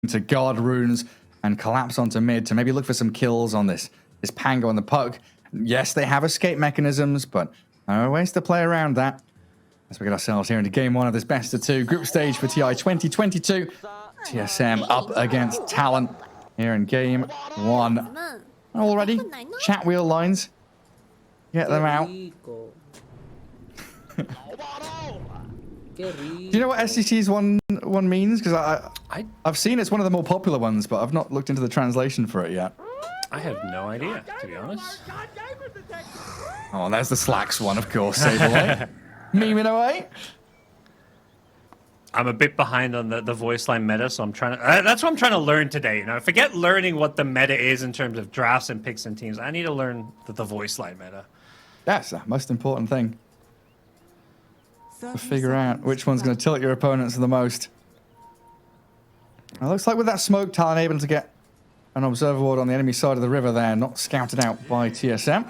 to guard runes and collapse onto mid to maybe look for some kills on this Pango and the Puck. Yes, they have escape mechanisms, but there are ways to play around that. As we get ourselves here into game one of this best of two group stage for TI 2022. TSM up against Talon here in game one. Already, chat wheel lines. Get them out. Do you know what SCC's one means? Because I've seen it's one of the more popular ones, but I've not looked into the translation for it yet. I have no idea, to be honest. Oh, there's the Slacks one, of course. Save away. Memeing away. I'm a bit behind on the voice line meta, so I'm trying to. That's what I'm trying to learn today. You know, forget learning what the meta is in terms of drafts and picks and teams. I need to learn the voice line meta. That's the most important thing. To figure out which one's going to tilt your opponents the most. It looks like with that smoke, Talon able to get an observer ward on the enemy side of the river there, not scouted out by TSM.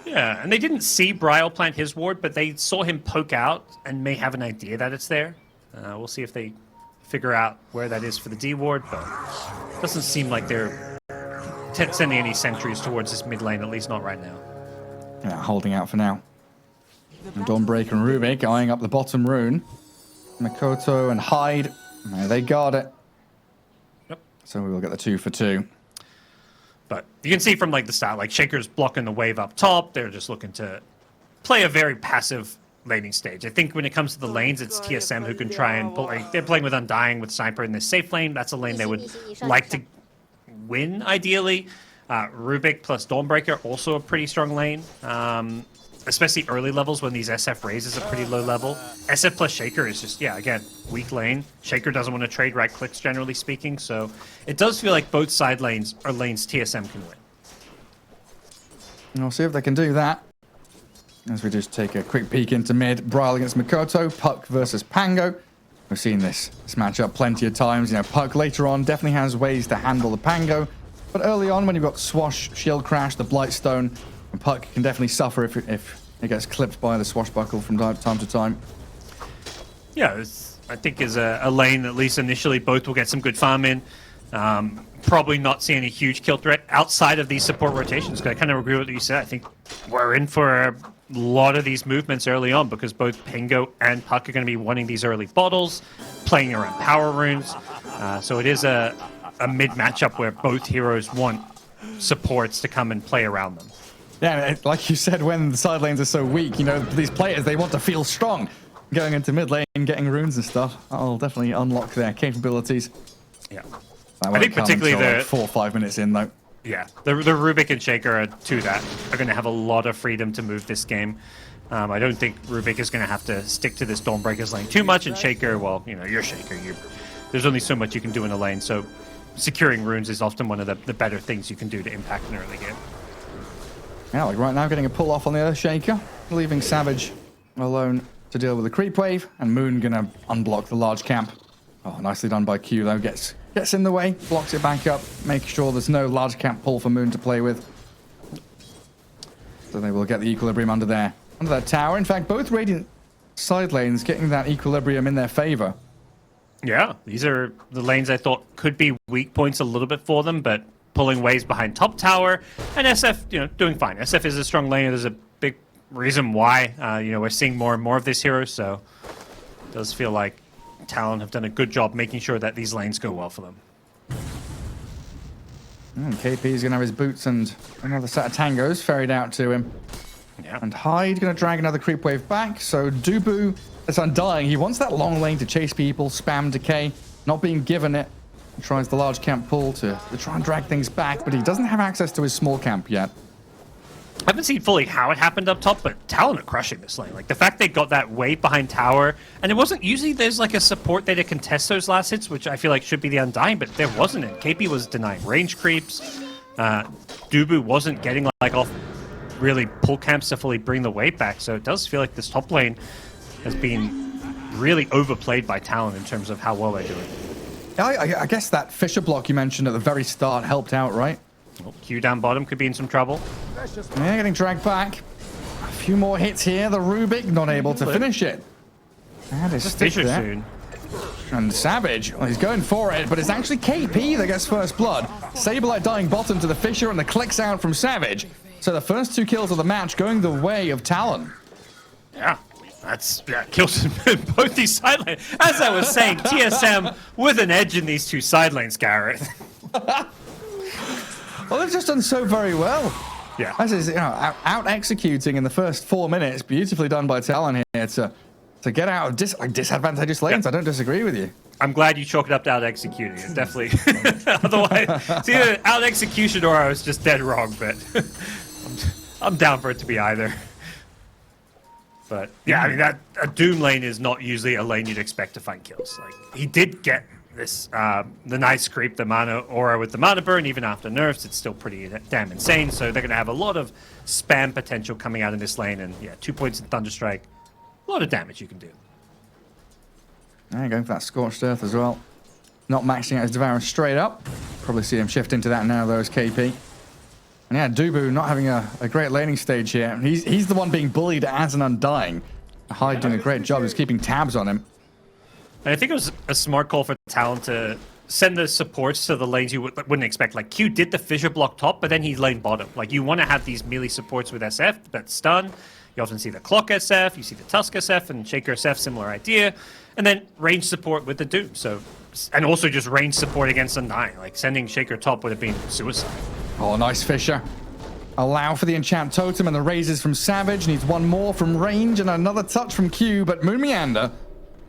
Yeah, and they didn't see Brile plant his ward, but they saw him poke out and may have an idea that it's there. We'll see if they figure out where that is for the D ward, but it doesn't seem like they're sending any sentries towards this mid lane, at least not right now. Yeah, holding out for now. And Dawnbreaker and Rubik eyeing up the bottom rune. Makoto and Hyde, they guard it. Yep. So we will get the 2 for 2. But you can see from like the start, like Shaker's blocking the wave up top. They're just looking to play a very passive laning stage. I think when it comes to the lanes, it's TSM who can try and pull. Like, they're playing with Undying with Sniper in this safe lane. That's a lane they would like to win, ideally. Rubik plus Dawnbreaker, also a pretty strong lane. Especially early levels when these SF raises a pretty low level. SF plus Shaker is just, yeah, again, weak lane. Shaker doesn't want to trade right clicks, generally speaking, so it does feel like both side lanes are lanes TSM can win. And we'll see if they can do that. As we just take a quick peek into mid. Brile against Makoto, Puck versus Pango. We've seen this matchup plenty of times. You know, Puck later on definitely has ways to handle the Pango. But early on, when you've got Swash, Shield Crash, the Blightstone, and Puck can definitely suffer if it gets clipped by the Swashbuckle from time to time. Yeah, I think is a lane, at least initially, both will get some good farm in. Probably not see any huge kill threat outside of these support rotations. I kind of agree with what you said. I think we're in for a lot of these movements early on because both Pango and Puck are going to be wanting these early bottles, playing around power runes. So it is a mid matchup where both heroes want supports to come and play around them. Yeah, like you said, when the side lanes are so weak, you know, these players, they want to feel strong. Going into mid lane, getting runes and stuff, that'll definitely unlock their capabilities. Yeah. I think particularly the like 4 or 5 minutes in, though. Yeah, the Rubik and Shaker are two that are going to have a lot of freedom to move this game. I don't think Rubik is going to have to stick to this Dawnbreaker's lane too much, and Shaker, well, you know, you're Shaker. There's only so much you can do in a lane, so securing runes is often one of the better things you can do to impact an early game. Yeah, like right now, getting a pull off on the Earthshaker, leaving Savage alone to deal with the creep wave, and Moon gonna unblock the large camp. Oh, nicely done by Q though. Gets in the way, blocks it back up, making sure there's no large camp pull for Moon to play with. So they will get the equilibrium under that tower. In fact, both Radiant side lanes getting that equilibrium in their favor. Yeah, these are the lanes I thought could be weak points a little bit for them, but pulling waves behind top tower, and SF, you know, doing fine. SF is a strong lane. There's a big reason why, you know, we're seeing more and more of this hero, so it does feel like Talon have done a good job making sure that these lanes go well for them. KP is going to have his boots and another set of tangos ferried out to him. Yeah. And Hyde going to drag another creep wave back, so Dubu is Undying. He wants that long lane to chase people, spam decay, not being given it. He tries the large camp pull to try and drag things back, but he doesn't have access to his small camp yet. I haven't seen fully how it happened up top, but Talon are crushing this lane. Like, the fact they got that wave behind tower, and it wasn't usually there's like a support there to contest those last hits, which I feel like should be the Undying, but there wasn't it. KP was denying range creeps. Dubu wasn't getting like off really pull camps to fully bring the wave back, so it does feel like this top lane has been really overplayed by Talon in terms of how well they're doing. I guess that Fisher block you mentioned at the very start helped out, right? Well, Q down bottom could be in some trouble. Yeah, getting dragged back. A few more hits here. The Rubik not able to finish it. That is Fisher soon. And Savage, well, he's going for it, but it's actually KP that gets first blood. Saberlight dying bottom to the Fissure, and the clicks out from Savage. So the first 2 kills of the match going the way of Talon. Yeah, that's kills in both these side lanes. As I was saying, TSM with an edge in these 2 side lanes, Garrett. Well, they've just done so very well. Yeah. This is, out executing in the first 4 minutes. Beautifully done by Talon here to get out of disadvantageous lanes. Yep. I don't disagree with you. I'm glad you chalk it up to out executing. It's definitely otherwise it's either out execution or I was just dead wrong. But I'm down for it to be either. But yeah, I mean that a Doom lane is not usually a lane you'd expect to find kills. Like he did get this the nice creep, the mana aura with the mana burn. Even after nerfs, it's still pretty damn insane. So they're gonna have a lot of spam potential coming out in this lane. And yeah, 2 points in Thunderstrike, a lot of damage you can do. Yeah, going for that Scorched Earth as well. Not maxing out his Devourer straight up. Probably see him shift into that now, though, as KP. And yeah, Dubu not having a great laning stage here. He's the one being bullied as an Undying. Hyde doing a great job just keeping tabs on him. And I think it was a smart call for Talon to send the supports to the lanes you wouldn't expect. Like Q did the Fissure block top, but then he lane bottom. Like you want to have these melee supports with SF that stun. You often see the Clock SF, you see the Tusk SF, and Shaker SF, similar idea. And then range support with the Doom. So, and also just range support against Undying. Like sending Shaker top would have been suicide. Oh, nice Fissure. Allow for the Enchant Totem and the raises from Savage. Needs one more from range and another touch from Q. But Moon Meander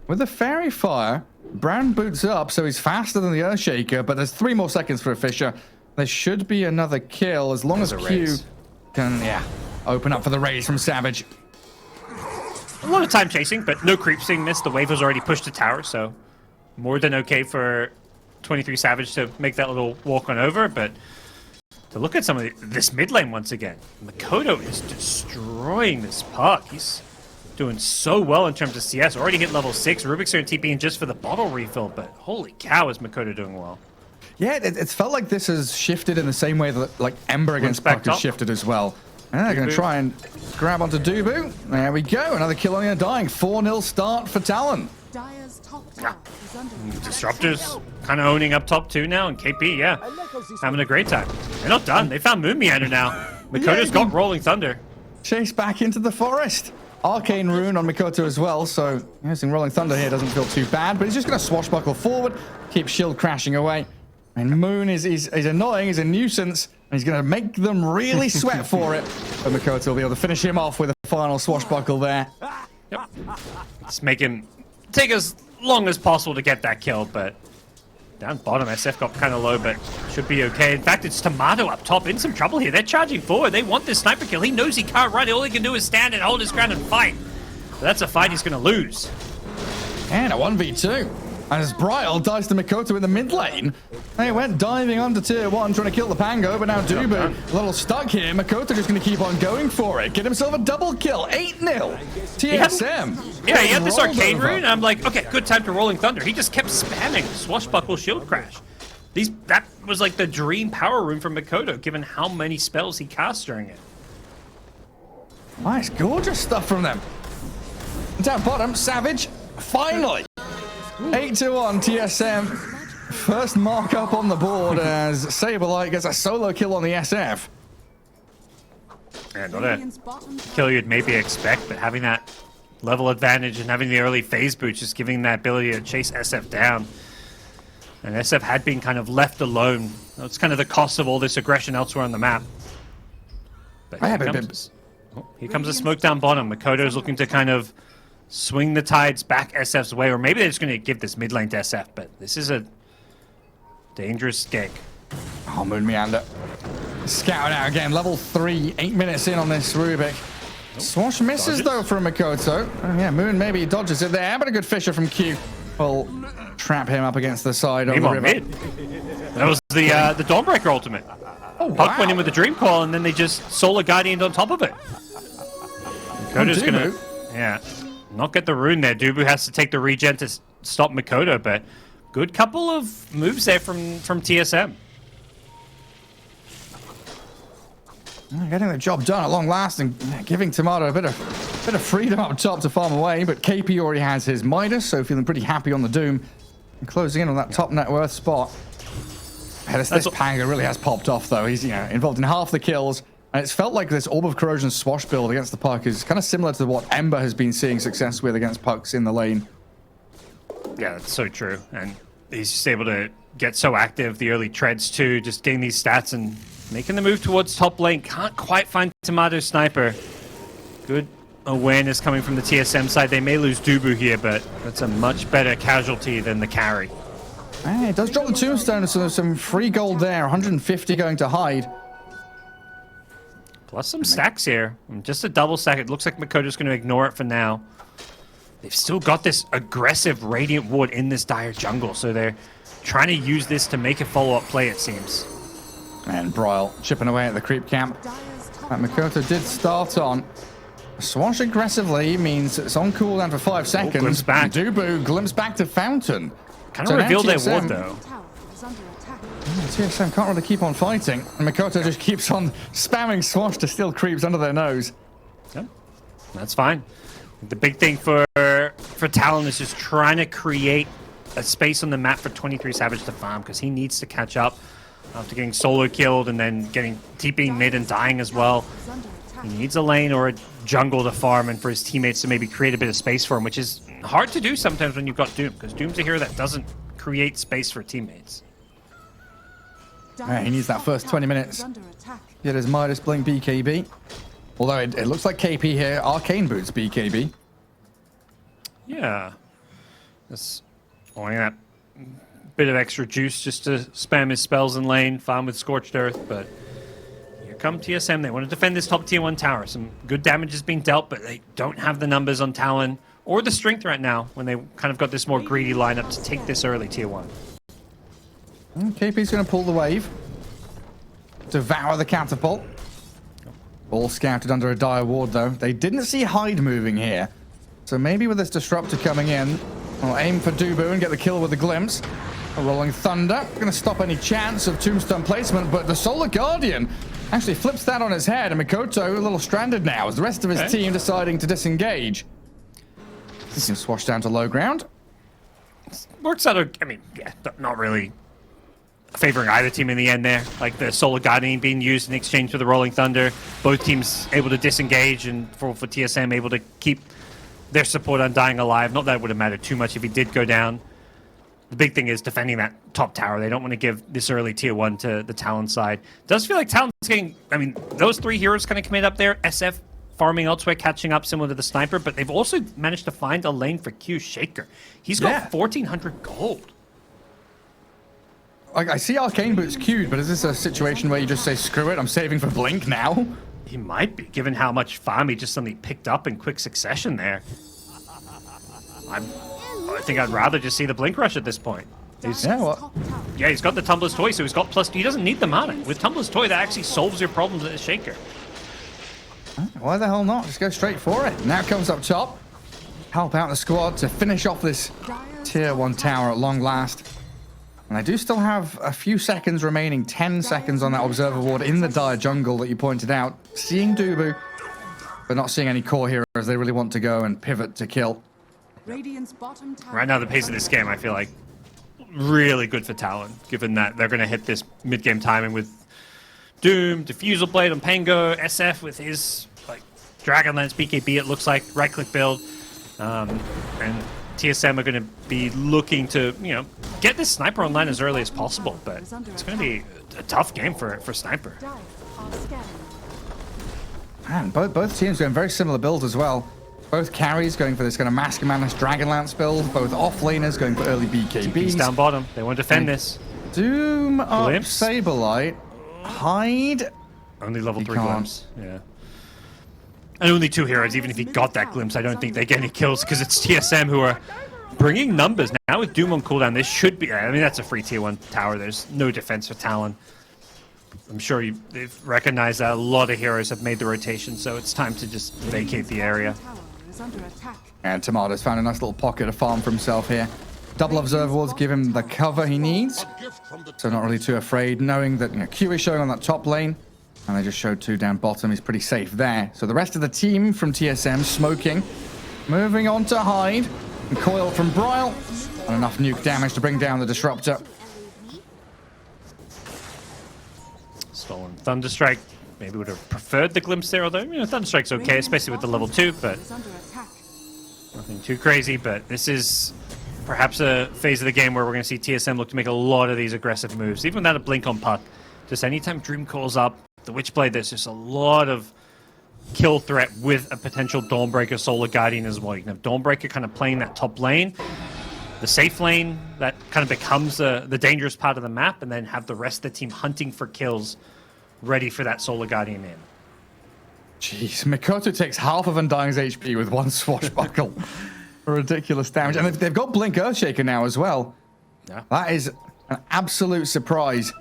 with the Fairy Fire. Brown boots up, so he's faster than the Earthshaker. But there's 3 more seconds for a Fissure. There should be another kill as long as Q can, open up for the raise from Savage. A lot of time chasing, but no creep seeing this. The wave was already pushed to tower, so more than okay for 23 Savage to make that little walk on over. But to look at some of this mid lane once again, Mikoto is destroying this puck. He's doing so well in terms of CS. Already hit level 6. Rubik's here TPing just for the bottle refill, but holy cow, is Mikoto doing well. Yeah, it's felt like this has shifted in the same way that like Ember against Puck has shifted as well. And they're going to try and grab onto Dubu. There we go. Another kill on the Undying. 4-0 start for Talon. Disruptors kind of owning up top too now. And KP, having a great time. They're not done. They found Moon Meander now. Mikoto's got Rolling Thunder. Chase back into the forest. Arcane Rune on Mikoto as well. So using Rolling Thunder here doesn't feel too bad. But he's just going to swashbuckle forward. Keep shield crashing away. And Moon is annoying. He's a nuisance. And he's going to make them really sweat for it. But Mikoto will be able to finish him off with a final swashbuckle there. Yep. Let's make him take as long as possible to get that kill. But down bottom, SF got kind of low, but should be okay. In fact, it's Tomato up top in some trouble here. They're charging forward. They want this sniper kill. He knows he can't run. All he can do is stand and hold his ground and fight. But that's a fight he's going to lose. And a 1v2. And as Bryle dies to Mikoto in the mid lane, they went diving onto tier 1 trying to kill the Pango, but now Dubu a little stuck here. Mikoto just going to keep on going for it. Get himself a double kill. 8-0. TSM. He had this arcane rune, and I'm like, okay, good time to Rolling Thunder. He just kept spamming Swashbuckle Shield Crash. That was like the dream power rune for Mikoto, given how many spells he cast during it. Nice, gorgeous stuff from them. Down bottom, Savage, finally. 8-1 TSM. First mark up on the board as Saberlight gets a solo kill on the SF. Yeah, not a kill you'd maybe expect, but having that level advantage and having the early phase boot, just giving that ability to chase SF down. And SF had been kind of left alone. That's kind of the cost of all this aggression elsewhere on the map. But here comes a smoke down bottom. Makoto's looking to kind of swing the tides back SF's way, or maybe they're just going to give this mid lane to SF, but this is a dangerous gank. Oh, Moon Meander. Scout out again, level 3, 8 minutes in on this Rubik. Swash misses though from Mikoto. Oh, yeah, Moon maybe dodges it there, but a good Fissure from Q will trap him up against the side of the river. Mid. That was the Dawnbreaker ultimate. Oh, wow. Puck went in with the Dream Call, and then they just Solar Guardian on top of it. Mikoto's going to, not get the rune there. Dubu has to take the regen to stop Mikoto, but good couple of moves there from TSM. Getting the job done at long last and giving Tomato a bit of freedom up top to farm away, but KP already has his Midas, so feeling pretty happy on the Doom. closing in on that top net worth spot. Hey, this Panga really has popped off, though. He's involved in half the kills. And it's felt like this Orb of Corrosion swash build against the puck is kind of similar to what Ember has been seeing success with against pucks in the lane. Yeah, that's so true. And he's just able to get so active, the early treads too, just getting these stats and making the move towards top lane. Can't quite find Tomato Sniper. Good awareness coming from the TSM side. They may lose Dubu here, but that's a much better casualty than the carry. Hey, it does drop the tombstone, so there's some free gold there. 150 going to Hyde. Plus some stacks here. Just a double stack. It looks like Makoto's going to ignore it for now. They've still got this aggressive Radiant Ward in this dire jungle, so they're trying to use this to make a follow-up play, it seems. And Broyle chipping away at the creep camp. That Makoto did start on. Swash aggressively means it's on cooldown for 5 seconds. Glimpse back. Dubu glimpse back to Fountain. Kind of revealed their ward, though. TSM can't really keep on fighting. And Makoto just keeps on spamming Swash to steal creeps under their nose. Yeah, that's fine. The big thing for Talon is just trying to create a space on the map for 23 Savage to farm, because he needs to catch up after getting solo killed and then getting TPing mid and dying as well. He needs a lane or a jungle to farm and for his teammates to maybe create a bit of space for him, which is hard to do sometimes when you've got Doom, because Doom's a hero that doesn't create space for teammates. Yeah, he needs that first 20 minutes. Get his Midas Blink BKB. Although it looks like KP here, Arcane Boots BKB. Yeah. Just wanting that bit of extra juice just to spam his spells in lane, farm with Scorched Earth, but here come TSM. They want to defend this top tier 1 tower. Some good damage is being dealt, but they don't have the numbers on Talon or the strength right now when they kind of got this more greedy lineup to take this early tier 1. KP's going to pull the wave. Devour the catapult. All scouted under a dire ward, though. They didn't see Hyde moving here. So maybe with this Disruptor coming in, we'll aim for Dubu and get the kill with the glimpse. A Rolling Thunder. Going to stop any chance of Tombstone placement, but the Solar Guardian actually flips that on his head, and Makoto a little stranded now as the rest of his team deciding to disengage. He can swash down to low ground. Works out, I mean, yeah, not really favoring either team in the end there. Like the Solar Guardian being used in exchange for the Rolling Thunder. Both teams able to disengage, and for TSM able to keep their support Undying alive. Not that it would have mattered too much if he did go down. The big thing is defending that top tower. They don't want to give this early tier 1 to the Talon side. Does feel like Talon's getting, I mean, those 3 heroes kind of commit up there. SF farming elsewhere, catching up similar to the Sniper, but they've also managed to find a lane for Q Shaker. He's got 1,400 gold. Like, I see Arcane Boots queued, but is this a situation where you just say, screw it, I'm saving for Blink now? He might be, given how much farm he just suddenly picked up in quick succession there. I think I'd rather just see the Blink Rush at this point. He's got the Tumbler's Toy, so he's got plus... He doesn't need the mana. With Tumbler's Toy, that actually solves your problems at the Shaker. Why the hell not? Just go straight for it. Now comes up top. Help out the squad to finish off this tier 1 tower at long last. And I do still have a few seconds remaining, 10 seconds on that Observer Ward in the dire jungle that you pointed out. Seeing Dubu, but not seeing any core heroes. They really want to go and pivot to kill. Right now, the pace of this game, I feel like, really good for Talon, given that they're going to hit this mid-game timing with Doom, Diffusal Blade on Pango, SF with his like Dragonlance BKB, it looks like, right-click build. And TSM are going to be looking to, get this Sniper online as early as possible, but it's going to be a tough game for Sniper. Man, both teams going very similar builds as well. Both carries going for this kind of Mask and Madness Dragonlance build. Both off-laners going for early BKBs. He's down bottom. They want to defend this. Doom up Saberlight. Hyde. Only level 3 Glimpse. Yeah. And only 2 heroes. Even if he got that Glimpse, I don't think they get any kills because it's TSM who are bringing numbers. Now with Doom on cooldown, this should be... I mean, that's a free tier 1 tower. There's no defense for Talon. I'm sure they've recognized that a lot of heroes have made the rotation, so it's time to just vacate the area. And Tomato's found a nice little pocket of farm for himself here. Double Observer Wards give him the cover he needs. So not really too afraid, knowing that Q is showing on that top lane. And they just showed 2 down bottom. He's pretty safe there. So the rest of the team from TSM smoking. Moving on to Hyde. And Coil from Broyle. And enough nuke damage to bring down the Disruptor. Stolen Thunderstrike. Maybe would have preferred the Glimpse there, although, Thunderstrike's okay, especially with the level 2, but nothing too crazy. But this is perhaps a phase of the game where we're going to see TSM look to make a lot of these aggressive moves, even without a blink on puck. Just anytime Dream calls up the Witchblade, there's just a lot of kill threat with a potential Dawnbreaker, Solar Guardian as well. You can have Dawnbreaker kind of playing that top lane, the safe lane that kind of becomes the dangerous part of the map, and then have the rest of the team hunting for kills, ready for that Solar Guardian in. Jeez, Mikoto takes half of Undying's HP with one swashbuckle. Ridiculous damage. And they've got Blink Earthshaker now as well. Yeah. That is an absolute surprise.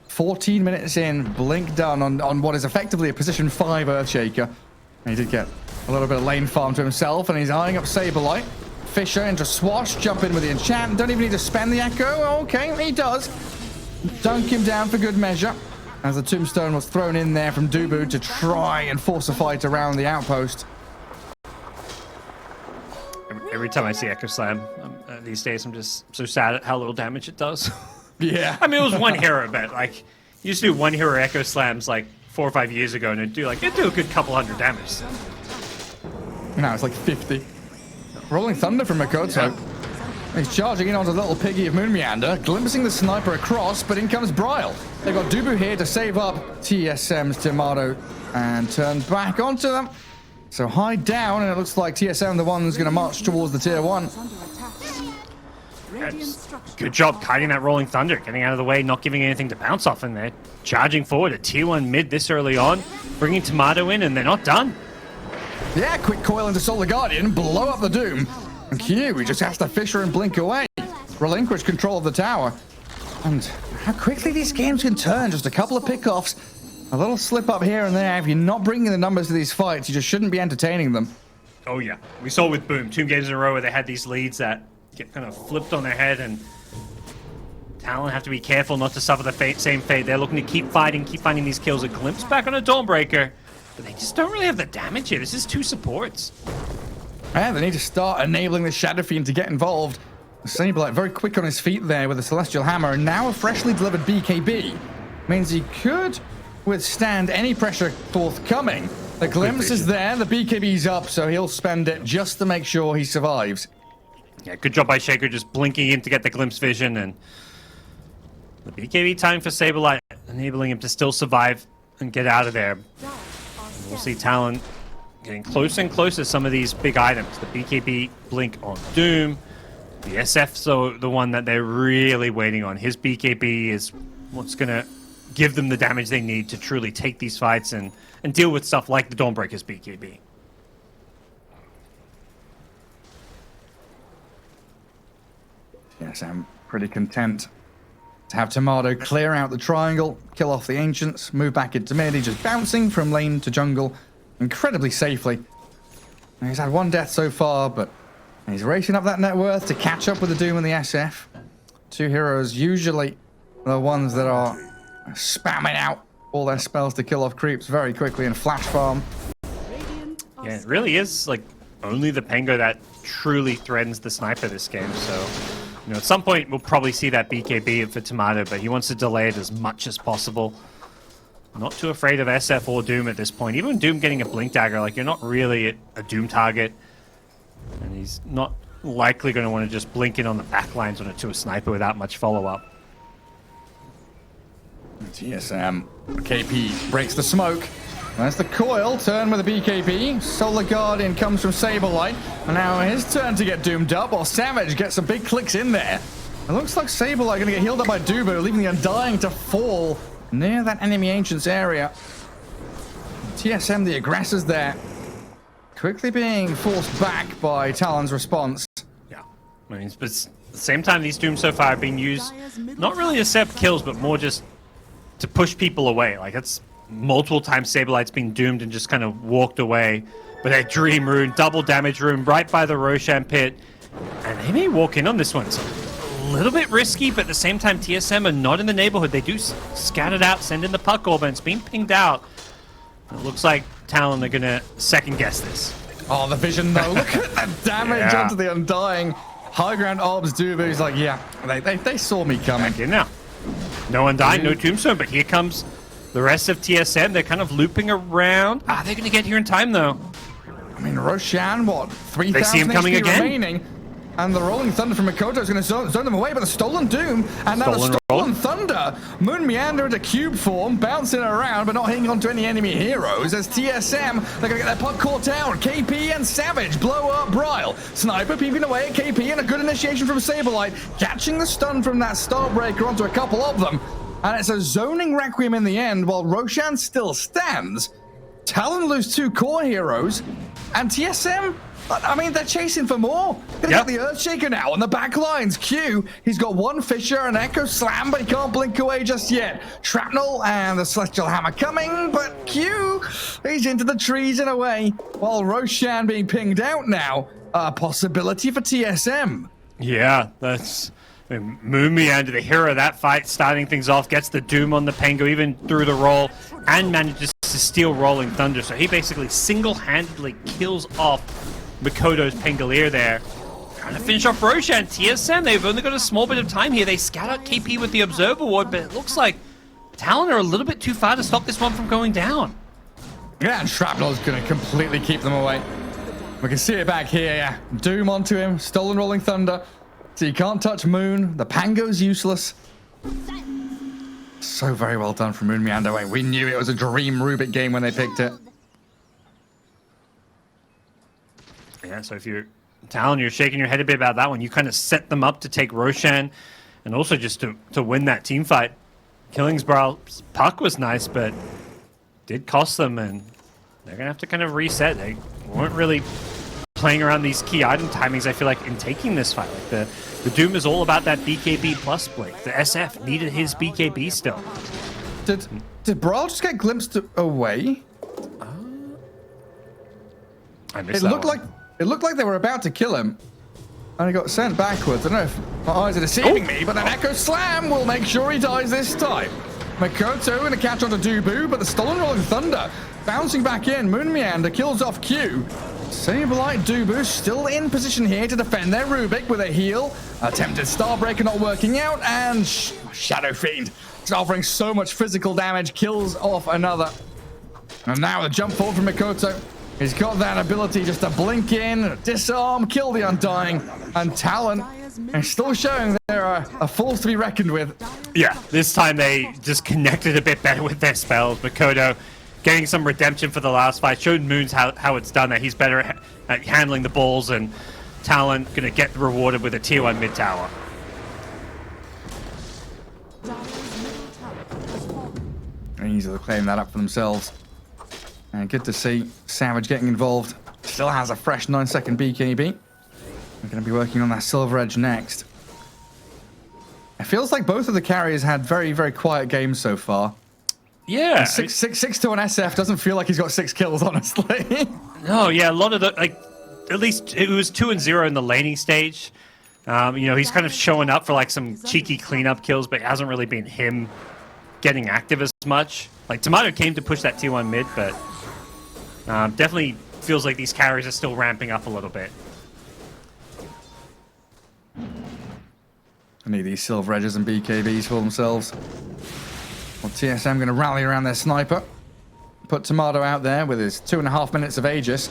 14 minutes in, Blink done on what is effectively a position 5 Earthshaker. And he did get a little bit of lane farm to himself, and he's eyeing up Saberlight. Fisher into Swash, jump in with the enchant. Don't even need to spend the Echo. Okay, he does. Dunk him down for good measure, as the Tombstone was thrown in there from Dubu to try and force a fight around the outpost. Every time I see Echo Slam these days, I'm just so sad at how little damage it does. Yeah. I mean, it was one hero, but like, you used to do one hero Echo Slams like 4 or 5 years ago, and it'd do a good couple hundred damage. Now it's like 50. Rolling Thunder from Makoto. He's charging in onto the little piggy of Moon Meander, glimpsing the sniper across, but in comes Bryle. They've got Dubu here to save up TSM's Tomato and turn back onto them. So hide down, and it looks like TSM the one who's going to march towards the tier 1. Good job kiting that Rolling Thunder, getting out of the way, not giving anything to bounce off in there. Charging forward at tier 1 mid this early on, bringing Tomato in, and they're not done. Yeah, quick coil into Solar Guardian, blow up the Doom. And Q, he just has to Fisher and blink away. Relinquish control of the tower. And how quickly these games can turn, just a couple of pickoffs. A little slip up here and there. If you're not bringing the numbers to these fights, you just shouldn't be entertaining them. Oh yeah, we saw with Boom 2 games in a row where they had these leads that get kind of flipped on their head, and Talon have to be careful not to suffer the same fate. They're looking to keep fighting, keep finding these kills. A glimpse back on a Dawnbreaker, but they just don't really have the damage here. This is 2 supports. Yeah, they need to start enabling the Shadow Fiend to get involved. Saberlight very quick on his feet there with a Celestial Hammer, and now a freshly delivered BKB means he could withstand any pressure forthcoming. The glimpse is there, the BKB's up, so he'll spend it just to make sure he survives. Yeah, good job by Shaker just blinking in to get the glimpse vision, and the BKB time for Saberlight, enabling him to still survive and get out of there. And we'll see Talon getting closer and closer to some of these big items. The BKB blink on Doom. The SF's the one that they're really waiting on. His BKB is what's going to give them the damage they need to truly take these fights and deal with stuff like the Dawnbreaker's BKB. Yes, I'm pretty content to have Tomato clear out the triangle, kill off the Ancients, move back into mid. He's just bouncing from lane to jungle incredibly safely. And he's had 1 death so far, but he's racing up that net worth to catch up with the Doom and the SF. 2 heroes usually the ones that are spamming out all their spells to kill off creeps very quickly and flash farm. Yeah, it really is like only the Pango that truly threatens the sniper this game. So, at some point we'll probably see that BKB for Tomato, but he wants to delay it as much as possible. Not too afraid of SF or Doom at this point. Even Doom getting a Blink Dagger, like, you're not really a Doom target. And he's not likely going to want to just blink in on the backlines on it to a sniper without much follow-up. TSM, KP breaks the smoke. There's the coil, turn with a BKB. Solar Guardian comes from Saberlight. And now his turn to get doomed up, while Savage gets some big clicks in there. It looks like Saberlight going to get healed up by Dubu, leaving the Undying to fall near that enemy Ancients area. TSM, the aggressors there, quickly being forced back by Talon's response. Yeah, I mean, but at the same time, these Dooms so far have been used not really to set kills, but more just to push people away. Like, that's multiple times Saberlight's been doomed and just kind of walked away. But that Dream Rune, double damage rune right by the Roshan pit, and they may walk in on this one. So a little bit risky, but at the same time, TSM are not in the neighborhood. They do scat it out, send in the puck orb, and it's being pinged out. It looks like Talon are going to second guess this. Oh, the vision though. Look at that damage onto the Undying. High ground orbs, Dubu's like, yeah, they saw me coming. Back in now. No one died, no tombstone, but here comes the rest of TSM. They're kind of looping around. They're going to get here in time, though. I mean, Roshan, what, 3,000 see him coming HP again? remaining? And the Rolling Thunder from Makoto is going to zone them away, but the Stolen Doom and now the Stolen Thunder. Moon Meander into cube form, bouncing around, but not hanging on to any enemy heroes. As TSM, they're going to get their puck caught down. KP and Savage blow up Bryle. Sniper peeping away at KP, and a good initiation from Saberlight, catching the stun from that Starbreaker onto a couple of them. And it's a zoning Requiem in the end, while Roshan still stands. Talon lose 2 core heroes, and TSM, I mean, they're chasing for more. Gonna get the Earthshaker now on the back lines. Q, he's got 1 Fisher and Echo Slam, but he can't blink away just yet. Shrapnel and the Celestial Hammer coming, but Q, he's into the trees and away. While Roshan being pinged out now, a possibility for TSM. Yeah, that's... I mean, Moon Meander, the hero of that fight, starting things off, gets the Doom on the Pengu, even through the roll, and manages to steal Rolling Thunder. So he basically single-handedly kills off Makoto's Pangolier there. Trying to finish off Roshan. TSM, they've only got a small bit of time here. They scout out KP with the Observer Ward, but it looks like Talon are a little bit too far to stop this one from going down. Yeah, and Shrapnel's going to completely keep them away. We can see it back here, yeah. Doom onto him, stolen Rolling Thunder. So you can't touch Moon. The Pango's useless. So very well done from Moon Meander. We knew it was a dream Rubik game when they picked it. Yeah, so if you're Talon, you're shaking your head a bit about that one. You kind of set them up to take Roshan and also just to win that team fight. Killingsboro's puck was nice, but did cost them, and they're going to have to kind of reset. They weren't really playing around these key item timings, I feel like, in taking this fight. Like the Doom is all about that BKB plus play. The SF needed his BKB still. Did Brawl just get glimpsed away? I missed that one. It looked like they were about to kill him, and he got sent backwards. I don't know if my eyes are deceiving me, but an Echo Slam will make sure he dies this time. Makoto in a catch onto Dubu, but the Stolen Rolling Thunder bouncing back in. Moon Meander kills off Q. Saberlight, Dubu still in position here to defend their Rubik with a heal. Attempted Starbreaker not working out, and Shadow Fiend is offering so much physical damage, kills off another. And now the jump forward from Makoto. He's got that ability just to blink in, disarm, kill the Undying, and Talon is still showing they're a force to be reckoned with. Yeah, this time they just connected a bit better with their spells. Makoto getting some redemption for the last fight, showed Moons how it's done, that he's better at handling the balls, and Talon gonna get rewarded with a tier 1 mid tower. Easily claim that up for themselves. And good to see Savage getting involved. Still has a fresh 9-second BKB. We're going to be working on that Silver Edge next. It feels like both of the carriers had very, very quiet games so far. Yeah. 6 to an SF doesn't feel like he's got 6 kills, honestly. No, yeah, a lot of the, like, at least it was 2-0 in the laning stage. You know, he's kind of showing up for, like, some cheeky cleanup kills, but it hasn't really been him getting active as much. Like, Tomato came to push that tier 1 mid, but definitely feels like these carries are still ramping up a little bit. I need these Silver Edges and BKBs for themselves. Well, TSM going to rally around their sniper. Put Tomato out there with his 2.5 minutes of Aegis.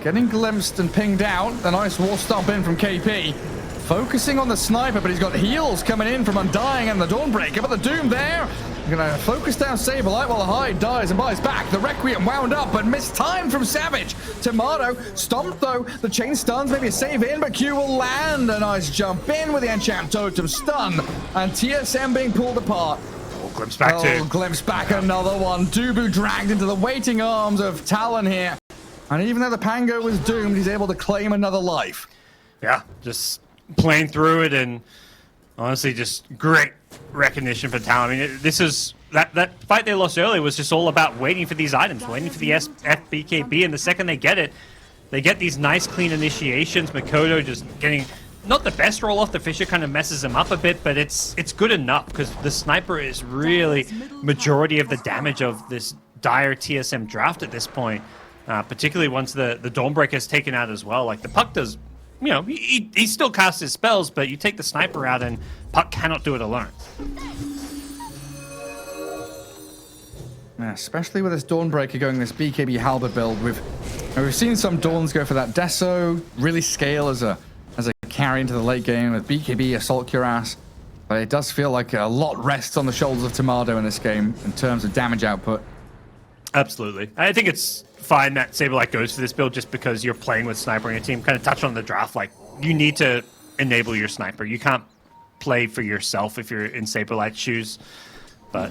Getting glimpsed and pinged out. A nice wall stomp in from KP. Focusing on the sniper, but he's got heals coming in from Undying and the Dawnbreaker. But the Doom there. Gonna focus down Saberlight while the Hyde dies and buys back. The Requiem wound up, but missed time from Savage. Tomato stomped though. The chain stuns, maybe a save in, but Q will land. A nice jump in with the Enchant Totem stun. And TSM being pulled apart. Glimpse back too. Glimpse back another one. Dubu dragged into the waiting arms of Talon here. And even though the Pango was doomed, he's able to claim another life. Yeah, just playing through it, and honestly, just great recognition for Talon. I mean, this is that fight they lost earlier was just all about waiting for these items, waiting for the FBKB, and the second they get it, they get these nice clean initiations. Makoto just getting not the best roll off. The Fisher kind of messes him up a bit, but it's good enough because the sniper is really majority of the damage of this dire TSM draft at this point, particularly once the Dawnbreaker is taken out as well. Like, the puck does you know, he still casts his spells, but you take the sniper out and Puck cannot do it alone. Yeah, especially with this Dawnbreaker going this BKB Halberd build. We've seen some Dawns go for that Deso, really scale as a carry into the late game with BKB, Assault Cuirass. But it does feel like a lot rests on the shoulders of Tomado in this game in terms of damage output. Absolutely. I think it's fine that Saberlight goes for this build just because you're playing with Sniper on your team. Kind of touched on the draft, like, you need to enable your Sniper. You can't play for yourself if you're in Saberlight's shoes. But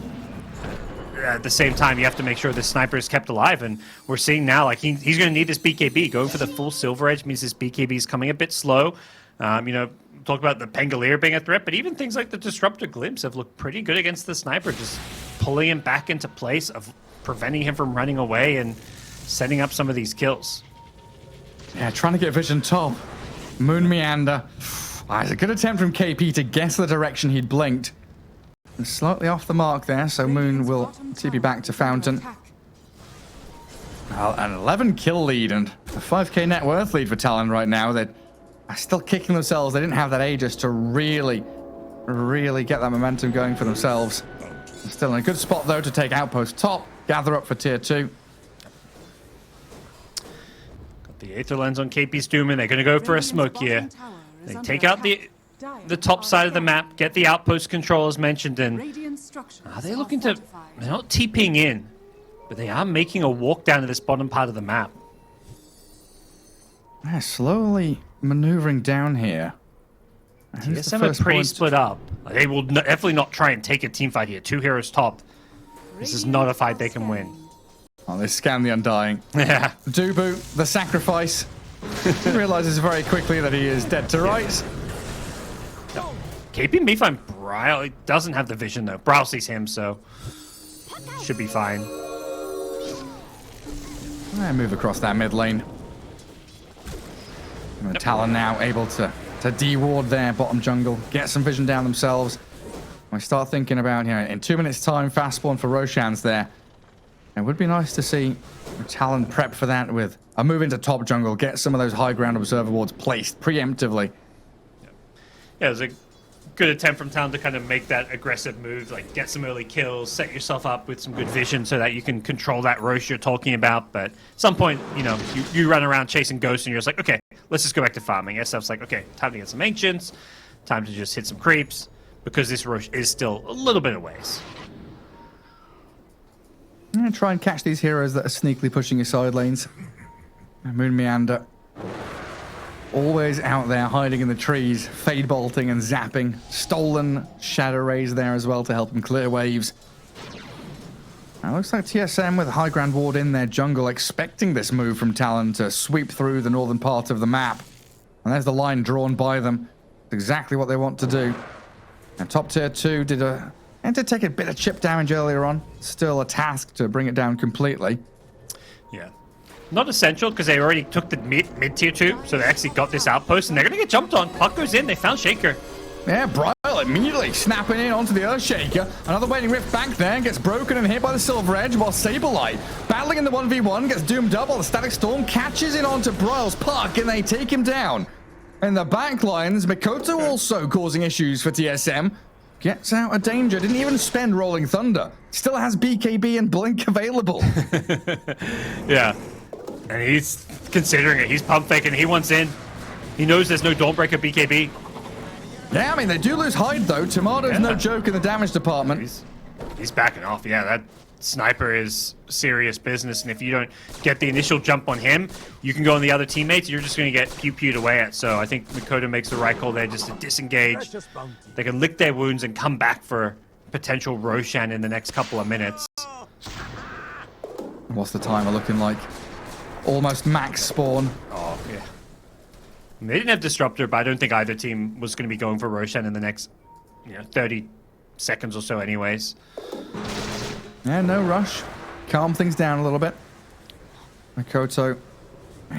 at the same time, you have to make sure the Sniper is kept alive. And we're seeing now, like, he's going to need this BKB. Going for the full Silver Edge means this BKB is coming a bit slow. You know, talk about the Pangolier being a threat, but even things like the Disruptor Glimpse have looked pretty good against the Sniper, just pulling him back into place, of preventing him from running away and setting up some of these kills. Yeah, trying to get vision top. Moon Meander. It's a good attempt from KP to guess the direction he'd blinked. And slightly off the mark there, so Moon will TP back to Fountain. Well, an 11 kill lead and a 5k net worth lead for Talon right now. They're still kicking themselves. They didn't have that Aegis to really get that momentum going for themselves. They're still in a good spot, though, to take Outpost top, gather up for tier 2. Got the Aether Lens on KP's Doom, and they're going to go for a smoke here. They take out the top side of the map, get the Outpost control as mentioned, and are they looking to... They're not TPing in, but they are making a walk down to this bottom part of the map. Yeah, slowly maneuvering down here. TSM are pretty split up. They will definitely not try and take a team fight here. 2 heroes top. This is not a fight they can win. Oh, they scan the Undying. Yeah. Dubu, the sacrifice. He realizes very quickly that he is dead to rights. KP may find Bryle. He doesn't have the vision though. Bryle sees him, so should be fine. And move across that mid lane. And Talon now able to de-ward their bottom jungle, get some vision down themselves. We start thinking about, you know, in 2 minutes time, fast spawn for Roshan's there. It would be nice to see Talon prep for that with a move into top jungle, get some of those high ground observer wards placed preemptively. Yeah, it was a good attempt from Talon to kind of make that aggressive move, like get some early kills, set yourself up with some good vision so that you can control that Rosh you're talking about. But at some point, you know, you run around chasing ghosts and you're just like, okay, let's just go back to farming. SF's like, okay, time to get some ancients, time to just hit some creeps, because this Rosh is still a little bit of ways. I'm going to try and catch these heroes that are sneakily pushing your side lanes. Moon Meander. Always out there hiding in the trees, fade bolting and zapping. Stolen Shadow Rays there as well to help him clear waves. Now, looks like TSM with High Ground Ward in their jungle, expecting this move from Talon to sweep through the northern part of the map. And there's the line drawn by them. It's exactly what they want to do. And top tier 2 did take a bit of chip damage earlier on. Still a task to bring it down completely. Yeah. Not essential because they already took the mid tier 2, so they actually got this outpost and they're going to get jumped on. Puck goes in, they found Shaker. Yeah, Bryle immediately snapping in onto the Earthshaker. Another Waiting Rift back there, gets broken and hit by the Silver Edge, while Saberlight, battling in the 1v1, gets doomed up while the Static Storm catches in onto Bryle's Puck and they take him down. In the back lines, Mikoto also causing issues for TSM. Gets out of danger, didn't even spend Rolling Thunder. Still has BKB and Blink available. Yeah. And he's considering it. He's pump faking. He wants in. He knows there's no Dawnbreaker BKB. Yeah, I mean, they do lose Hyde, though. Tomado's no joke in the damage department. He's backing off. Yeah, that sniper is serious business. And if you don't get the initial jump on him, you can go on the other teammates. You're just going to get pew-pewed away at. So I think Mikoto makes the right call there just to disengage. They can lick their wounds and come back for potential Roshan in the next couple of minutes. What's the timer looking like? Almost max spawn. Oh, yeah. They didn't have Disruptor, but I don't think either team was going to be going for Roshan in the next 30 seconds or so anyways. Yeah, no rush. Calm things down a little bit. Mikoto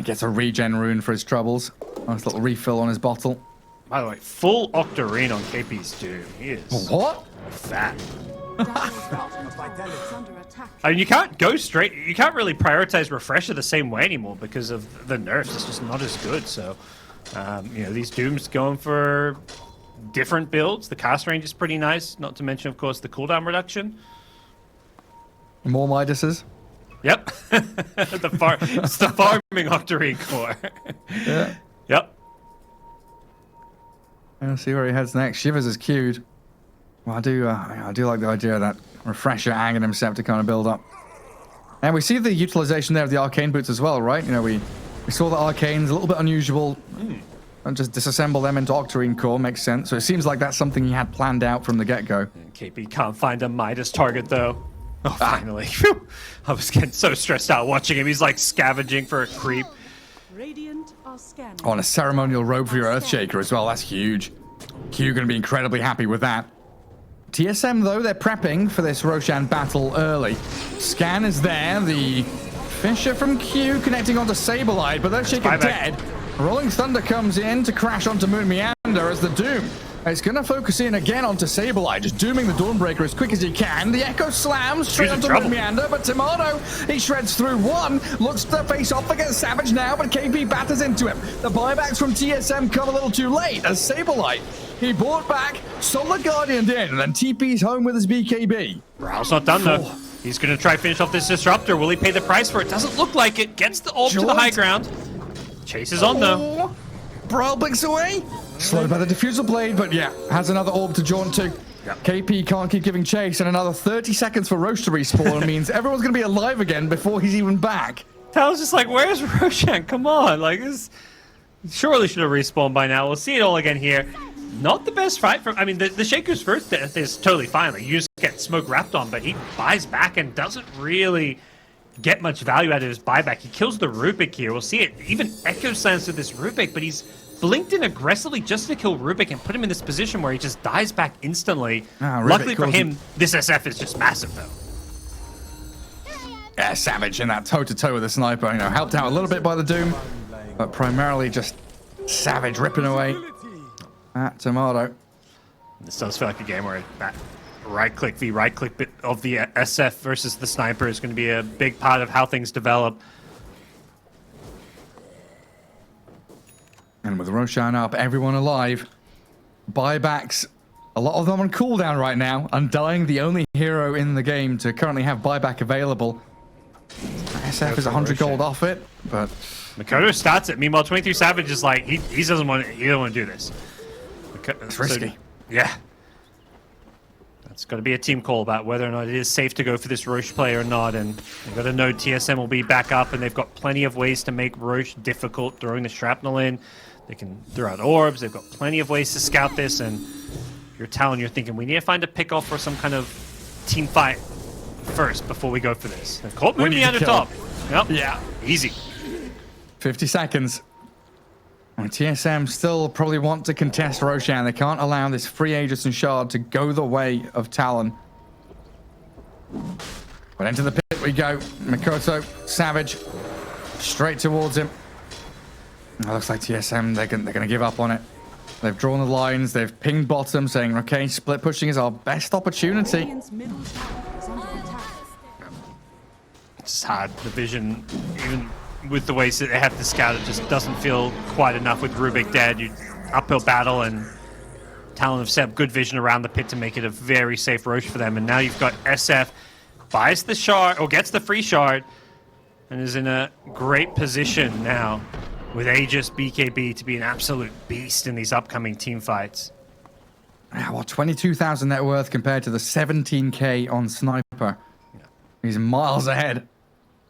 gets a regen rune for his troubles. Nice little refill on his bottle. By the way, full Octarine on KP's Doom. He is what? Fat. I mean, you can't go straight. You can't really prioritize Refresher the same way anymore because of the nerfs. It's just not as good. So You know, these Dooms going for different builds. The cast range is pretty nice, not to mention, of course, the cooldown reduction. More Midases. Yep. It's the farming Hokori core. Yeah. Yep. Let's see where he heads next. Shivers is queued. Well, I do like the idea of that refresher anging himself to kind of build up. And we see the utilization there of the arcane boots as well, right? You know, we saw the arcanes, a little bit unusual. And just disassemble them into Octarine core makes sense. So it seems like that's something he had planned out from the get-go. KP can't find a Midas target, though. Oh, finally. Phew. I was getting so stressed out watching him. He's like scavenging for a creep. On a ceremonial robe for your Earthshaker as well. That's huge. Q going to be incredibly happy with that. TSM, though, they're prepping for this Roshan battle early. Scan is there. The Fisher from Q connecting onto Saberlight, but Earthshaker dead. Rolling Thunder comes in to crash onto Moon Meander as the Doom. It's going to focus in again onto Saberlight, just dooming the Dawnbreaker as quick as he can. The Echo slams straight onto Moon Meander, but Tomato, he shreds through one, looks to face off against Savage now, but KP batters into him. The buybacks from TSM come a little too late as Saberlight, he bought back, Solar Guardian in, and then TP's home with his BKB. Brow's not done though. He's going to try finish off this Disruptor. Will he pay the price for it? Doesn't look like it. Gets the orb to the high ground. Chases on though. Brawl blinks away. Slowed by the Diffusal Blade, but yeah, has another orb to jaunt to. Yep. KP can't keep giving chase, and another 30 seconds for Roche to respawn means everyone's going to be alive again before he's even back. Talon's just like, where's Roshan? Come on. Like, this surely should have respawned by now. We'll see it all again here. Not the best fight from... I mean, the Shaker's first death is totally fine. Like, you just get smoke wrapped on, but he buys back and doesn't really get much value out of his buyback. He kills the Rubik here. We'll see it. Even Echo slams to this Rubik, but he's blinked in aggressively just to kill Rubik and put him in this position where he just dies back instantly. Luckily for him, this SF is just massive, though. Yeah, Savage in that toe-to-toe with the sniper. You know, helped out a little bit by the Doom, but primarily just Savage ripping away at Tomato. This does feel like a game where that right-click v right-click bit of the SF versus the sniper is going to be a big part of how things develop. And with Roshan up, everyone alive. Buybacks, a lot of them on cooldown right now. Undying, the only hero in the game to currently have buyback available. SF is 100 gold off it, but Makoto starts it. Meanwhile, 23 Savage is like, he doesn't want to do this. It's risky. So, yeah. That's got to be a team call about whether or not it is safe to go for this Roche play or not. And you've got to know TSM will be back up, and they've got plenty of ways to make Roche difficult, throwing the shrapnel in. They can throw out orbs. They've got plenty of ways to scout this. And if you're Talon, you're thinking, we need to find a pick-off for some kind of team fight first before we go for this. They've caught Mooney at the top. Yep. Yeah. Easy. 50 seconds. And TSM still probably want to contest Roshan. They can't allow this free Aegis and Shard to go the way of Talon. But into the pit we go. Makoto, Savage, straight towards him. It looks like TSM, they're going to give up on it. They've drawn the lines. They've pinged bottom, saying, okay, split pushing is our best opportunity. It's hard. The vision, even with the ways that they have to scout, it just doesn't feel quite enough with Rubik dead. You uphill battle, and Talon have set up good vision around the pit to make it a very safe Roche for them. And now you've got SF buys the shard, or gets the free shard, and is in a great position now with Aegis BKB to be an absolute beast in these upcoming team fights. Yeah, well, 22,000 net worth compared to the 17k on Sniper. Yeah. He's miles ahead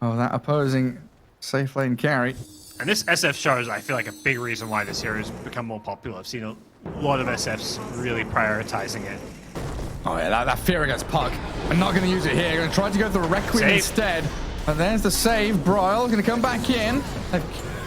of that opposing safe lane carry. And this SF shard is, I feel like, a big reason why this hero has become more popular. I've seen a lot of SFs really prioritizing it. Oh yeah, that fear against Puck. I'm not going to use it here. Going to try to go for the Requiem instead. And there's the save. Bryle going to come back in. They've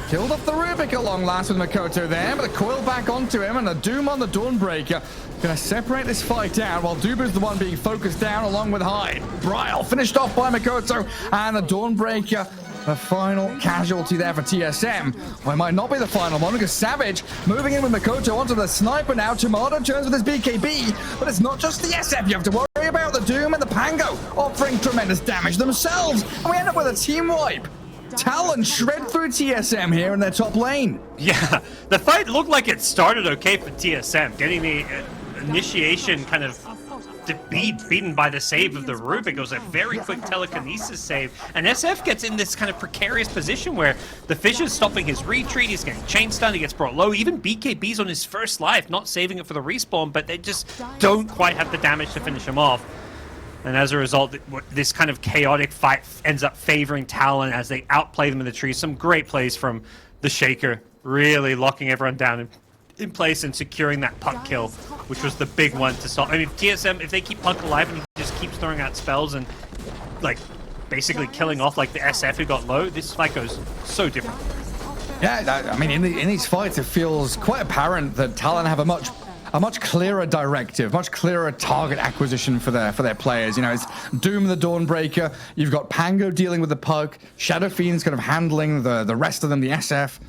killed off the Rubik at long last with Makoto there, but a coil back onto him, and a Doom on the Dawnbreaker. Going to separate this fight out while Duba's the one being focused down along with Hyde. Bryle finished off by Makoto, and the Dawnbreaker, the final casualty there for TSM. Well, it might not be the final one because Savage moving in with Makoto onto the sniper now. Tomato turns with his BKB, but it's not just the SF you have to worry about. The Doom and the Pango offering tremendous damage themselves, and we end up with a team wipe. Talon shred through TSM here in their top lane. Yeah, the fight looked like it started okay for TSM, getting the initiation kind of beaten by the save of the Rubik. It was a very quick telekinesis save, and SF gets in this kind of precarious position where the Fissure's stopping his retreat, he's getting chain stunned, he gets brought low. Even BKB's on his first life, not saving it for the respawn, but they just don't quite have the damage to finish him off. And as a result, this kind of chaotic fight ends up favoring Talon as they outplay them in the trees. Some great plays from the Shaker, really locking everyone down in place and securing that puck kill, which was the big one to solve. I mean, TSM, if they keep puck alive and he just keeps throwing out spells and like basically killing off like the SF who got low, this fight goes so different. Yeah, I mean, in these fights, it feels quite apparent that Talon have a much clearer directive, much clearer target acquisition for their players. You know, it's Doom the Dawnbreaker, you've got Pango dealing with the puck, Shadow Fiend's kind of handling the rest of them, the SF,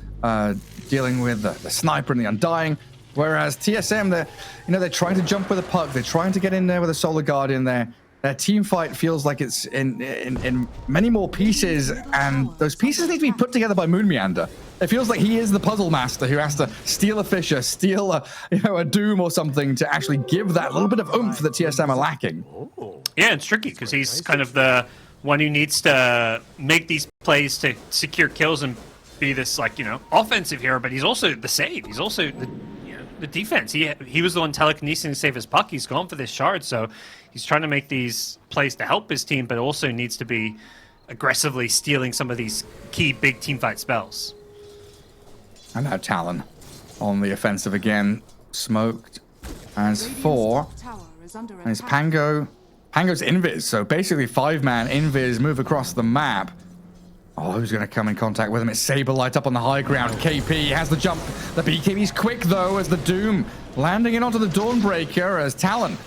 dealing with the Sniper and the Undying. Whereas TSM, they're trying to jump with a puck, they're trying to get in there with a Solar Guardian there. Their team fight feels like it's in many more pieces, and those pieces need to be put together by Moon Meander. It feels like he is the puzzle master who has to steal a Fissure, steal a Doom or something to actually give that little bit of oomph that TSM are lacking. Yeah, it's tricky because he's kind of the one who needs to make these plays to secure kills and be this offensive hero, but he's also the save. He's also the defense. He was the one telekinesing to save his puck. He's gone for this shard, so he's trying to make these plays to help his team, but also needs to be aggressively stealing some of these key big teamfight spells. And now Talon on the offensive again, smoked as 4. And it's Pango's Invis, so basically 5-man Invis move across the map. Oh, who's going to come in contact with him? It's Saberlight up on the high ground. KP has the jump. The BKB's quick, though, as the Doom landing in onto the Dawnbreaker as Talon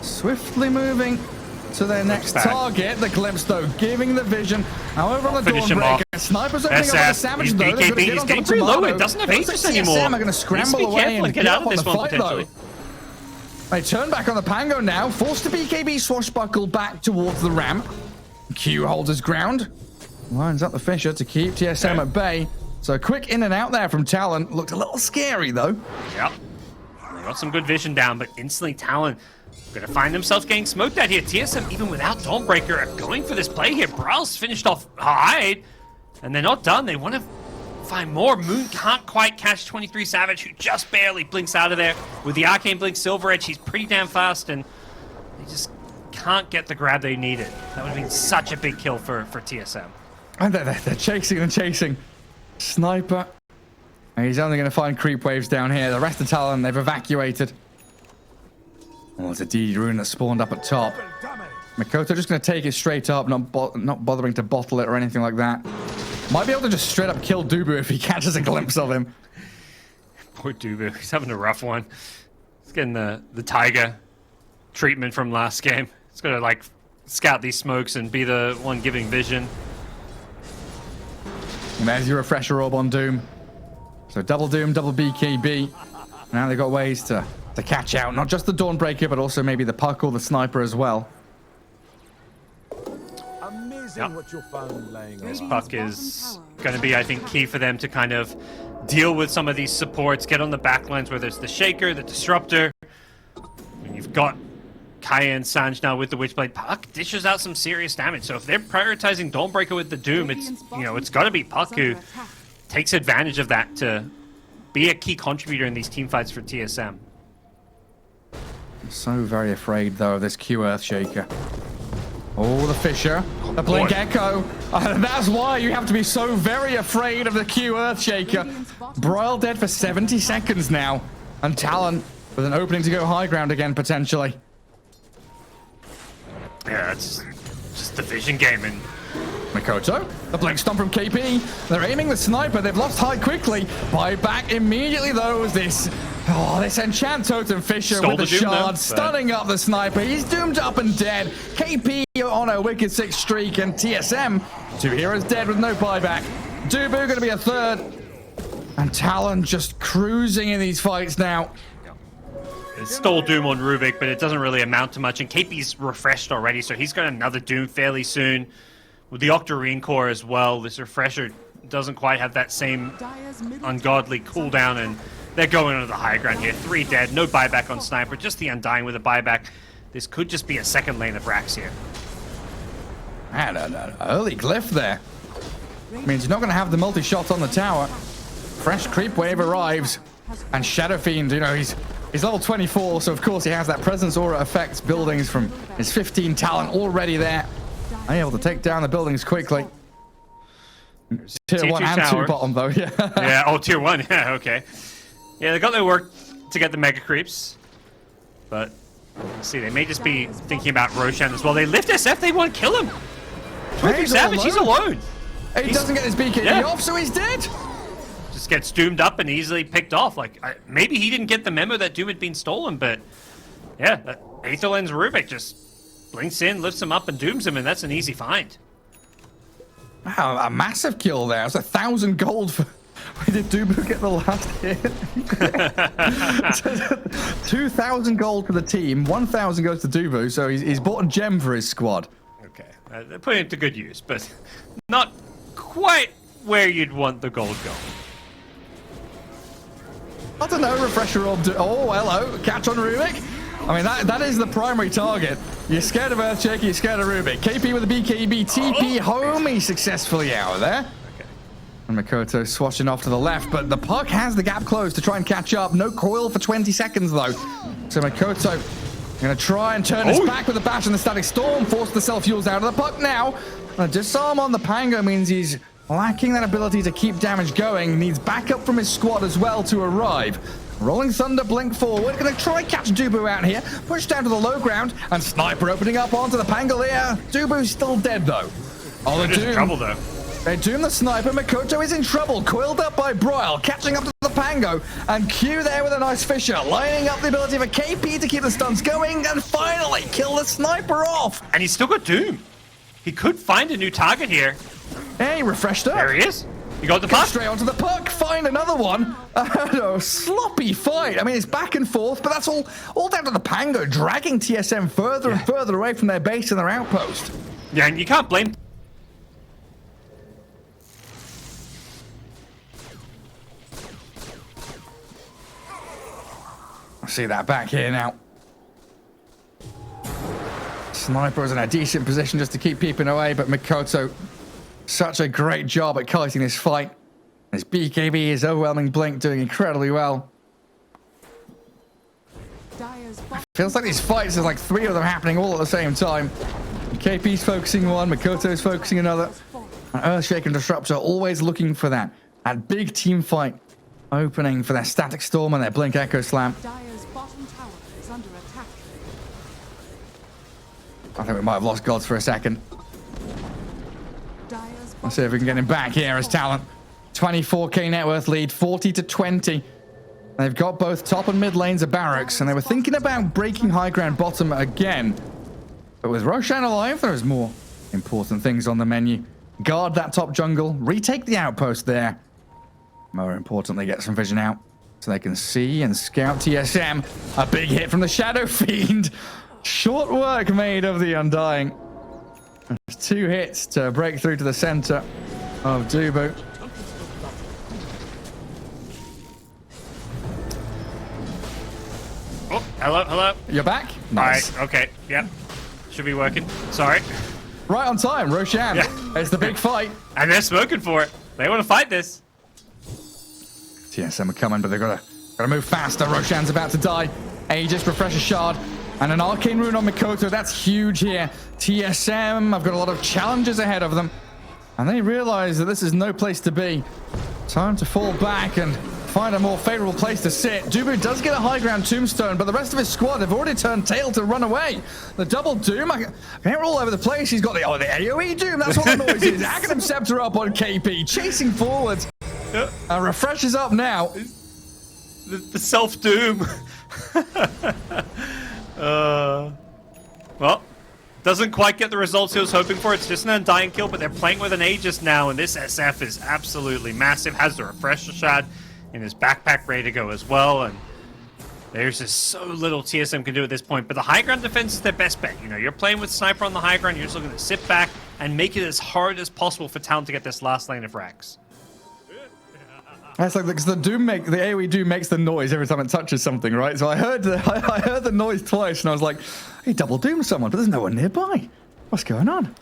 swiftly moving to their next target. The Glimpse, though, giving the vision. However, on the Dawnbreaker, Sniper's opening up the Savage, though. BKB is getting pretty low. It doesn't have Aegis anymore. TSM are going to scramble away and get out of on this the one, fight, though. They turn back on the Pango now, forced to BKB swashbuckle back towards the ramp. Q holds his ground. Lines up the Fissure to keep TSM at bay. So quick in and out there from Talon. Looked a little scary, though. Yep. They got some good vision down, but instantly Talon going to find themselves getting smoked out here. TSM, even without Dawnbreaker, are going for this play here. Browse finished off hide, and they're not done. They want to find more. Moon can't quite catch 23 Savage, who just barely blinks out of there. With the Arcane Blink Silver Edge, he's pretty damn fast, and they just can't get the grab they needed. That would have been such a big kill for TSM. And they're chasing and chasing. Sniper. And he's only going to find creep waves down here. The rest of Talon, they've evacuated. Well, it's a DD rune that spawned up at top. Mikoto just going to take it straight up, not bothering to bottle it or anything like that. Might be able to just straight up kill Dubu if he catches a glimpse of him. Poor Dubu, he's having a rough one. He's getting the Tiger treatment from last game. He's got to scout these smokes and be the one giving vision. And there's your refresher orb on Doom. So double Doom, double BKB. Now they've got ways to catch out, not just the Dawnbreaker, but also maybe the puck or the Sniper as well. Amazing what you're laying on. This puck is going to be, I think, key for them to kind of deal with some of these supports, get on the backlines where there's the Shaker, the Disruptor. And you've got Kaya and Sanj now with the Witchblade. Puck dishes out some serious damage. So if they're prioritizing Dawnbreaker with the Doom, it's got to be Puck who takes advantage of that to be a key contributor in these teamfights for TSM. I'm so very afraid though of this Q Earthshaker. Oh, the Fissure, the Blink Echo. That's why you have to be so very afraid of the Q Earthshaker. Broil dead for 70 seconds now, and Talon with an opening to go high ground again potentially. Yeah, it's just the vision game. And Mikoto, the Blink Stomp from KP. They're aiming the Sniper. They've lost high quickly. Buy back immediately though as this Enchant Totem Fissure with the shard, stunning up the Sniper. He's doomed up and dead. KP on a wicked 6 streak, and TSM, 2 heroes dead with no buyback. Dubu going to be a 3rd. And Talon just cruising in these fights now. It stole Doom on Rubik, but it doesn't really amount to much. And KP's refreshed already, so he's got another Doom fairly soon. with the Octarine core as well, this refresher doesn't quite have that same ungodly cooldown, and they're going into the high ground here. 3 dead, no buyback on Sniper, just the Undying with a buyback. This could just be a second lane of racks here. And an early glyph there. Means you're not going to have the multi-shot on the tower. Fresh creep wave arrives. And Shadow Fiend, you know, he's level 24, so of course he has that presence aura effects buildings from his 15 talent already there. Able to take down the buildings quickly. Tier 1 and 2 bottom though, yeah. Yeah, oh, tier 1, yeah, okay. Yeah, they got their work to get the mega creeps. But, let's see, they may just be thinking about Roshan as well. They lift SF, they want to kill him. 23 Savage, he's alone. He doesn't get his BKB off, so he's dead. Just gets doomed up and easily picked off. Like, maybe he didn't get the memo that Doom had been stolen, but yeah, that Aether Lens Rubik just blinks in, lifts him up, and dooms him, and that's an easy find. Wow, a massive kill there. It's 1,000 gold for... Where did Dubu get the last hit? 2,000 gold for the team, 1,000 goes to Dubu, so he's bought a gem for his squad. Okay, they're putting it to good use, but not quite where you'd want the gold going. I don't know, refresher orb. Oh, hello, catch on Rubik. I mean, that is the primary target. You're scared of Earthshaker, you're scared of Rubik. KP with a BKB, TP home, he's successfully out of there. Okay. And Makoto swashing off to the left, but the puck has the gap closed to try and catch up. No coil for 20 seconds, though. So Makoto gonna try and turn his back with a bash and the Static Storm, force the self-fuels out of the puck now. A disarm on the Pango means he's lacking that ability to keep damage going. Needs backup from his squad as well to arrive. Rolling Thunder blink forward. Gonna try catch Dubu out here. Push down to the low ground. And Sniper opening up onto the Pangolier. Dubu's still dead though. Oh, they're in trouble though. They doom the Sniper. Makoto is in trouble. Coiled up by Broil. Catching up to the Pango. And Q there with a nice Fisher. Lining up the ability for KP to keep the stuns going. And finally kill the Sniper off. And he's still got Doom. He could find a new target here. Hey, refreshed up. There he is. You got the puck. Straight onto the puck. Find another one. A sloppy fight. I mean, it's back and forth, but that's all down to the Pango dragging TSM further and further away from their base and their outpost. Yeah, and you can't blame. I see that back here now. Sniper is in a decent position just to keep peeping away, but Makoto, such a great job at kiting this fight. His BKB, his overwhelming blink, doing incredibly well. Feels like these fights are like 3 of them happening all at the same time. KP's focusing one, Makoto's focusing another. And Earthshaker and Disruptor always looking for that big team fight opening for their Static Storm and their Blink Echo Slam. I think we might have lost Gods for a second. Let's see if we can get him back here as Talon. 24k net worth lead, 40 to 20. They've got both top and mid lanes of barracks, and they were thinking about breaking high ground bottom again. But with Roshan alive, there's more important things on the menu. Guard that top jungle, retake the outpost there. More importantly, get some vision out so they can see and scout TSM. A big hit from the Shadow Fiend. Short work made of the Undying. There's 2 hits to break through to the center of Dubu. Oh, hello. You're back? Nice. All right, okay, yep. Should be working. Sorry. Right on time, Roshan. Yeah. It's the big fight. And they're smoking for it. They want to fight this. TSM are coming, but they've gotta move faster. Roshan's about to die. Aegis, Refresher Shard, and an Arcane Rune on Makoto. That's huge here. TSM have got a lot of challenges ahead of them. And they realize that this is no place to be. Time to fall back and find a more favorable place to sit. Dubu does get a high ground tombstone, but the rest of his squad have already turned tail to run away. The double Doom, they're all over the place. He's got the AoE Doom. That's what the noise is. Aghanim Scepter up on KP, chasing forwards. Yep. Refreshes up now. The self-doom. Well, doesn't quite get the results he was hoping for. It's just an Undying kill, but they're playing with an Aegis now, and this SF is absolutely massive. Has the Refresher Shard in his backpack ready to go as well, and there's just so little TSM can do at this point. But the high ground defense is their best bet. You know, you're playing with Sniper on the high ground, you're just looking to sit back, and make it as hard as possible for Talon to get this last lane of frags. That's like because the AoE Doom makes the noise every time it touches something, right? So I heard the noise twice, and I was like, "He double doomed someone," but there's no one nearby. What's going on?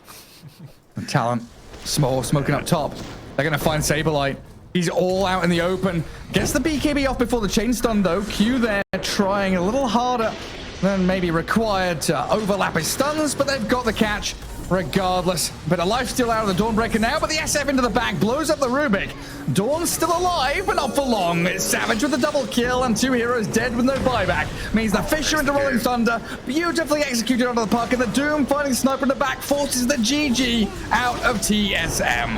And Talon, small, smoking up top. They're gonna find Saberlight. He's all out in the open. Gets the BKB off before the chain stun though. Q there, trying a little harder than maybe required to overlap his stuns, but they've got the catch. Regardless, bit of life steal out of the Dawnbreaker now, but the SF into the back blows up the Rubik. Dawn's still alive, but not for long. It's Savage with the double kill, and 2 heroes dead with no buyback. Means the Fisher into Rolling Thunder, beautifully executed onto the puck, and the Doom finding Sniper in the back forces the GG out of TSM.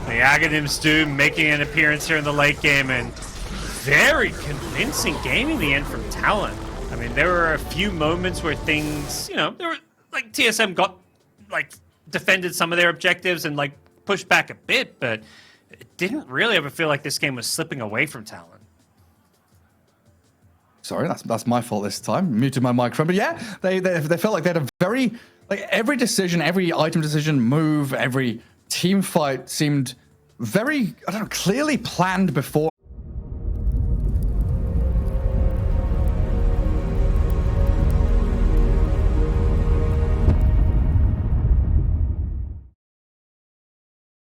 The Aghanim's Doom making an appearance here in the late game, and very convincing game in the end from Talon. I mean, there were a few moments where things, there were like TSM got defended some of their objectives and pushed back a bit, but it didn't really ever feel like this game was slipping away from Talon. Sorry, that's my fault this time. Muted my microphone, but yeah, they felt like they had a very every decision, every item decision, move, every team fight seemed very clearly planned before.